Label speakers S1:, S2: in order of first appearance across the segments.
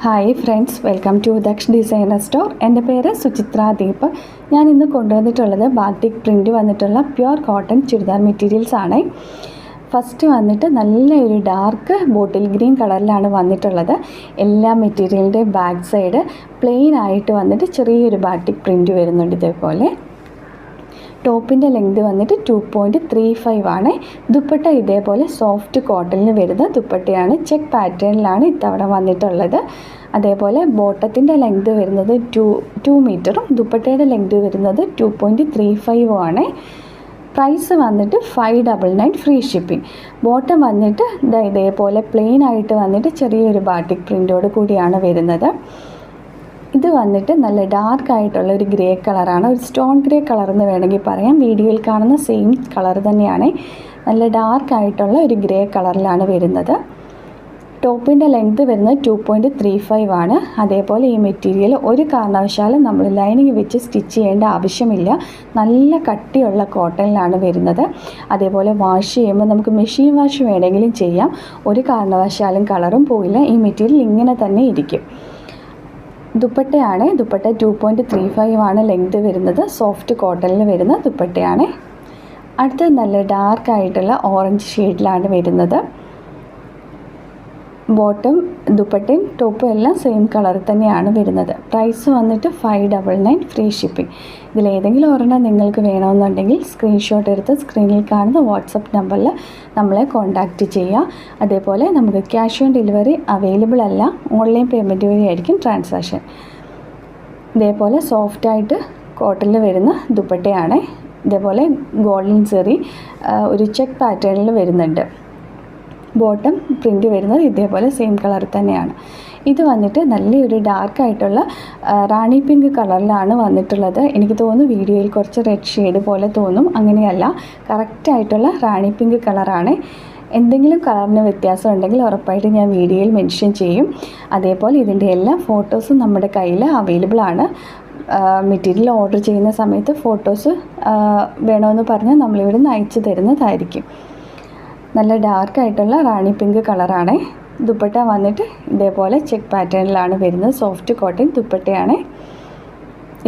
S1: Hi friends, welcome to Daksh designer store. എൻ്റെ പേര് സുചിത്ര ദീപ്. ഞാൻ ഇന്ന് കൊണ്ടുവന്നിട്ടുള്ളത് ബാറ്റിക് പ്രിൻ്റ് വന്നിട്ടുള്ള പ്യുർ കോട്ടൺ ചുരിദാർ മെറ്റീരിയൽസ് ആണ്. ഫസ്റ്റ് വന്നിട്ട് നല്ലൊരു ഡാർക്ക് ബോട്ടിൽ ഗ്രീൻ കളറിലാണ് വന്നിട്ടുള്ളത്. എല്ലാ മെറ്റീരിയലിൻ്റെ ബാക്ക് സൈഡ് പ്ലെയിൻ ആയിട്ട് വന്നിട്ട് ചെറിയൊരു ബാറ്റിക് പ്രിൻ്റ് വരുന്നുണ്ട്. ഇതേപോലെ ടോപ്പിൻ്റെ ലെങ്ത് വന്നിട്ട് 2.35 ആണ്. ദുപ്പട്ട ഇതേപോലെ സോഫ്റ്റ് കോട്ടണിൽ വരുന്ന ദുപ്പട്ടയാണ്. ചെക്ക് പാറ്റേണിലാണ് ഇത്തവണ വന്നിട്ടുള്ളത്. അതേപോലെ ബോട്ടത്തിൻ്റെ ലെങ്ത് വരുന്നത് 2 മീറ്ററും ദുപ്പട്ടയുടെ ലെങ്ത് വരുന്നത് 2.35 ആണ്. പ്രൈസ് വന്നിട്ട് 599 ഫ്രീ ഷിപ്പിംഗ്. ബോട്ടം വന്നിട്ട് ഇതേപോലെ പ്ലെയിൻ ആയിട്ട് വന്നിട്ട് ചെറിയൊരു ബാറ്റിക് പ്രിൻ്റോട് കൂടിയാണ് വരുന്നത്. ഇത് വന്നിട്ട് നല്ല ഡാർക്ക് ആയിട്ടുള്ള ഒരു ഗ്രേ കളറാണ്. ഒരു സ്റ്റോൺ ഗ്രേ കളർ എന്ന് വേണമെങ്കിൽ പറയാം. വീഡിയോയിൽ കാണുന്ന സെയിം കളർ തന്നെയാണ്. നല്ല ഡാർക്ക് ആയിട്ടുള്ള ഒരു ഗ്രേ കളറിലാണ് വരുന്നത്. ടോപ്പിൻ്റെ ലെങ്ത് വരുന്നത് 2.35 ആണ്. അതേപോലെ ഈ മെറ്റീരിയൽ ഒരു കാരണവശാലും നമ്മൾ ലൈനിങ് വെച്ച് സ്റ്റിച്ച് ചെയ്യേണ്ട ആവശ്യമില്ല. നല്ല കട്ടിയുള്ള കോട്ടണിലാണ് വരുന്നത്. അതേപോലെ വാഷ് ചെയ്യുമ്പോൾ നമുക്ക് മെഷീൻ വാഷ് വേണമെങ്കിലും ചെയ്യാം. ഒരു കാരണവശാലും കളറും പോയില്ല. ഈ മെറ്റീരിയൽ ഇങ്ങനെ തന്നെ ഇരിക്കും. ദുപ്പട്ടയാണ്. ദുപ്പട്ട 2.35 ആണ് ലെങ്ത് വരുന്നത്. സോഫ്റ്റ് കോട്ടണിൽ വരുന്ന ദുപ്പട്ടയാണ്. അടുത്തത് നല്ല ഡാർക്ക് ആയിട്ടുള്ള ഓറഞ്ച് ഷെയ്ഡിലാണ് വരുന്നത്. ബോട്ടം ദുപ്പട്ടയും ടോപ്പും എല്ലാം സെയിം കളർ തന്നെയാണ് വരുന്നത്. പ്രൈസ് വന്നിട്ട് 599 ഫ്രീ ഷിപ്പിംഗ്. ഇതിലേതെങ്കിലും ഒരെണ്ണം നിങ്ങൾക്ക് വേണമെന്നുണ്ടെങ്കിൽ സ്ക്രീൻഷോട്ട് എടുത്ത് സ്ക്രീനിൽ കാണുന്ന വാട്സപ്പ് നമ്പറിൽ നമ്മളെ കോൺടാക്റ്റ് ചെയ്യുക. അതേപോലെ നമുക്ക് ക്യാഷ് ഓൺ ഡെലിവറി അവൈലബിൾ അല്ല. ഓൺലൈൻ പേയ്മെൻറ്റ് വഴിയായിരിക്കും ട്രാൻസാക്ഷൻ. ഇതേപോലെ സോഫ്റ്റായിട്ട് കോട്ടണിൽ വരുന്ന ദുപ്പട്ടയാണ്. ഇതേപോലെ ഗോൾഡൻ സെറി ഒരു ചെക്ക് പാറ്റേണിൽ വരുന്നുണ്ട്. ബോട്ടം പ്രിൻ്റ് വരുന്നത് ഇതേപോലെ സെയിം കളർ തന്നെയാണ്. ഇത് വന്നിട്ട് നല്ലൊരു ഡാർക്കായിട്ടുള്ള റാണി പിങ്ക് കളറിലാണ് വന്നിട്ടുള്ളത്. എനിക്ക് തോന്നുന്നു വീഡിയോയിൽ കുറച്ച് റെഡ് ഷെയ്ഡ് പോലെ തോന്നും. അങ്ങനെയല്ല, കറക്റ്റായിട്ടുള്ള റാണി പിങ്ക് കളറാണ്. എന്തെങ്കിലും കളറിന് വ്യത്യാസം ഉണ്ടെങ്കിൽ ഉറപ്പായിട്ട് ഞാൻ വീഡിയോയിൽ മെൻഷൻ ചെയ്യും. അതേപോലെ ഇതിൻ്റെ എല്ലാ ഫോട്ടോസും നമ്മുടെ കയ്യിൽ അവൈലബിൾ ആണ്. മെറ്റീരിയൽ ഓർഡർ ചെയ്യുന്ന സമയത്ത് ഫോട്ടോസ് വേണമെന്ന് പറഞ്ഞാൽ നമ്മളിവിടെ നിന്ന് അയച്ചു തരുന്നതായിരിക്കും. നല്ല ഡാർക്കായിട്ടുള്ള റാണി പിങ്ക് കളറാണ്. ദുപ്പട്ട വന്നിട്ട് ഇതേപോലെ ചെക്ക് പാറ്റേണിലാണ് വരുന്നത്. സോഫ്റ്റ് കോട്ടൺ ദുപ്പട്ടയാണ്.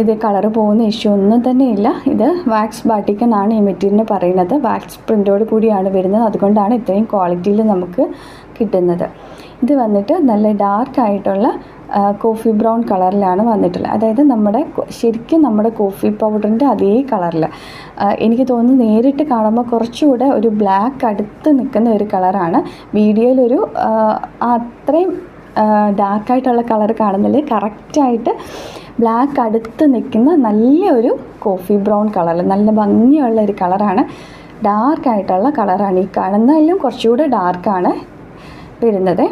S1: ഇത് കളറ് പോകുന്ന ഇഷ്യൂ ഒന്നും തന്നെ ഇല്ല. ഇത് വാക്സ് ബാട്ടിക് എന്നാണ് ഈ മെറ്റീരിയലിന് പറയുന്നത്. വാക്സ് പ്രിൻ്റോട് കൂടിയാണ് വരുന്നത്. അതുകൊണ്ടാണ് ഇത്രയും ക്വാളിറ്റിയിൽ നമുക്ക് കിട്ടുന്നത്. ഇത് വന്നിട്ട് നല്ല ഡാർക്കായിട്ടുള്ള കോഫി ബ്രൗൺ കളറിലാണ് വന്നിട്ടുള്ളത്. അതായത് ശരിക്കും നമ്മുടെ കോഫി പൗഡറിൻ്റെ അതേ കളറിൽ. എനിക്ക് തോന്നുന്നു നേരിട്ട് കാണുമ്പോൾ കുറച്ചുകൂടെ ഒരു ബ്ലാക്ക് അടുത്ത് നിൽക്കുന്ന ഒരു കളറാണ്. വീഡിയോയിലൊരു അത്രയും ഡാർക്കായിട്ടുള്ള കളർ കാണുന്നില്ല. കറക്റ്റായിട്ട് ബ്ലാക്ക് അടുത്ത് നിൽക്കുന്ന നല്ലൊരു കോഫി ബ്രൗൺ കളർ, നല്ല ഭംഗിയുള്ള ഒരു കളറാണ്. ഡാർക്കായിട്ടുള്ള കളറാണ്. ഈ കാണുന്നതിലും കുറച്ചുകൂടെ ഡാർക്കാണ് വരുന്നത്.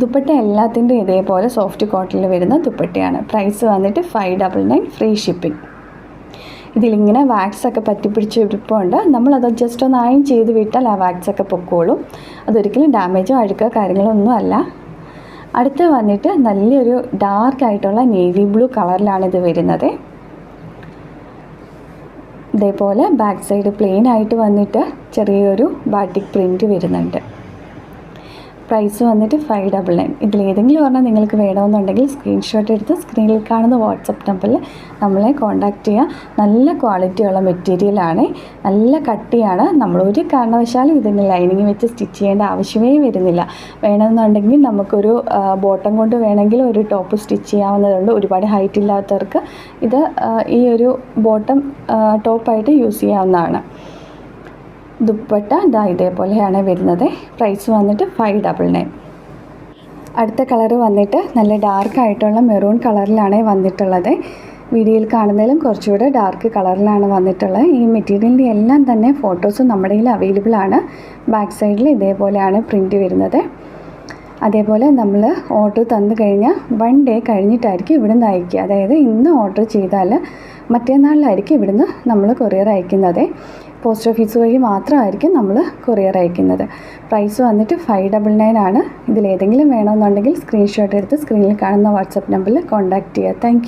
S1: ദുപ്പട്ട എല്ലാത്തിൻ്റെയും ഇതേപോലെ സോഫ്റ്റ് കോട്ടണിൽ വരുന്ന ദുപ്പട്ടയാണ്. പ്രൈസ് വന്നിട്ട് 599 ഫ്രീ ഷിപ്പിംഗ്. ഇതിലിങ്ങനെ വാക്സൊക്കെ പറ്റിപ്പിടിച്ച് ഇരിപ്പുണ്ട്. നമ്മളത് ജസ്റ്റ് ഒന്ന് അയൺ ചെയ്ത് വിട്ടാൽ ആ വാക്സൊക്കെ പൊക്കോളും. അതൊരിക്കലും ഡാമേജോ അഴുക്കോ കാര്യങ്ങളോ ഒന്നും അല്ല. അടുത്ത് വന്നിട്ട് നല്ലൊരു ഡാർക്കായിട്ടുള്ള നേവി ബ്ലൂ കളറിലാണ് ഇത് വരുന്നത്. ഇതേപോലെ ബാക്ക് സൈഡ് പ്ലെയിൻ ആയിട്ട് വന്നിട്ട് ചെറിയൊരു ബാറ്റിക് പ്രിൻ്റ് വരുന്നുണ്ട്. പ്രൈസ് വന്നിട്ട് 599. ഇതിലേതെങ്കിലും ഒരെണ്ണം നിങ്ങൾക്ക് വേണമെന്നുണ്ടെങ്കിൽ സ്ക്രീൻഷോട്ട് എടുത്ത് സ്ക്രീനിൽ കാണുന്ന വാട്സപ്പ് നമ്പറിൽ നമ്മളെ കോൺടാക്റ്റ് ചെയ്യുക. നല്ല ക്വാളിറ്റിയുള്ള മെറ്റീരിയലാണ്. നല്ല കട്ടിയാണ്. നമ്മൾ ഒരു കാരണവശാലും ഇതിന് ലൈനിങ് വെച്ച് സ്റ്റിച്ച് ചെയ്യേണ്ട ആവശ്യമേ വരുന്നില്ല. വേണമെന്നുണ്ടെങ്കിൽ നമുക്കൊരു ബോട്ടം കൊണ്ട് വേണമെങ്കിൽ ഒരു ടോപ്പ് സ്റ്റിച്ച് ചെയ്യാവുന്നതുണ്ട്. ഒരുപാട് ഹൈറ്റ് ഇല്ലാത്തവർക്ക് ഇത് ഈ ഒരു ബോട്ടം ടോപ്പായിട്ട് യൂസ് ചെയ്യാവുന്നതാണ്. ദുപ്പട്ട ഇതേപോലെയാണ് വരുന്നത്. പ്രൈസ് വന്നിട്ട് 599. അടുത്ത കളറ് വന്നിട്ട് നല്ല ഡാർക്കായിട്ടുള്ള മെറൂൺ കളറിലാണ് വന്നിട്ടുള്ളത്. വീഡിയോയിൽ കാണുന്നതിലും കുറച്ചുകൂടെ ഡാർക്ക് കളറിലാണ് വന്നിട്ടുള്ളത്. ഈ മെറ്റീരിയലിൻ്റെ എല്ലാം തന്നെ ഫോട്ടോസും നമ്മുടെ കയ്യിൽ അവൈലബിൾ ആണ്. ബാക്ക് സൈഡിൽ ഇതേപോലെയാണ് പ്രിൻ്റ് വരുന്നത്. അതേപോലെ നമ്മൾ ഓർഡർ തന്നു കഴിഞ്ഞാൽ 1 ഡേ കഴിഞ്ഞിട്ടായിരിക്കും ഇവിടുന്ന് അയക്കുക. അതായത് ഇന്ന് ഓർഡർ ചെയ്താൽ മറ്റന്നാളിലായിരിക്കും ഇവിടുന്ന് നമ്മൾ കൊറിയർ അയക്കുന്നത്. പോസ്റ്റ് ഓഫീസ് വഴി മാത്രമായിരിക്കും നമ്മൾ കൊറിയർ അയക്കുന്നത്. പ്രൈസ് വന്നിട്ട് 599 ആണ്. ഇതിലേതെങ്കിലും വേണമെന്നുണ്ടെങ്കിൽ സ്ക്രീൻഷോട്ട് എടുത്ത് സ്ക്രീനിൽ കാണുന്ന വാട്സപ്പ് നമ്പറിൽ കോൺടാക്റ്റ് ചെയ്യുക. താങ്ക്